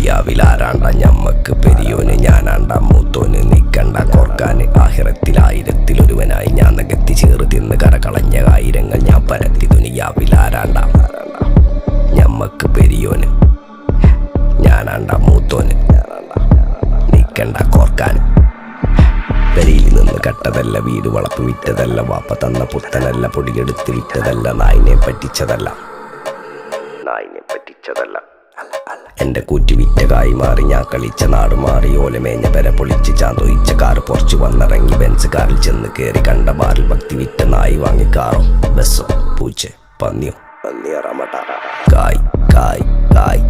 ദുനിയാവിലാരാണ്ട ഞമ്മക്ക് പെരിയോന് ഞാനാണ്ട മൂത്തോന് നിക്കണ്ട കോർക്കാന് ആഹിറത്തിലായിരത്തിലൊരുവനായി ഞാൻ നകത്തി ചേറ് തിന്ന് കരകളഞ്ഞ ആയിരങ്ങൾ ഞാൻ പരത്തി ദുനിയാവിലാരാണ്ട ഞമ്മക്ക് പെരിയോന് ഞാനാണ്ട മൂത്തോന് നിക്കണ്ട കോർക്കാന് പെരിയിൽ നിന്ന് കട്ടതല്ല വീട് വളപ്പ് വിറ്റതല്ല വാപ്പ തന്ന പുത്തനല്ല പൊടിയെടുത്ത് വിറ്റതല്ല നായിനെ പറ്റിച്ചതല്ല എന്റെ കൂറ്റി വിറ്റ കായി മാറി ഞാൻ കളിച്ച നാട് മാറി ഓലമേഞ്ഞ പെര പൊളിച്ച് ചാന്തൊയിച്ച കാറ് പൊറച്ചു വന്നിറങ്ങി ബെൻസ് കാറിൽ ചെന്ന് കയറി കണ്ട ബാറിൽ ഭക്തി വിറ്റ നായി വാങ്ങി കാറോ ബസ്സോ പൂച്ച പന്നിയോ കായ് കായ് കായ്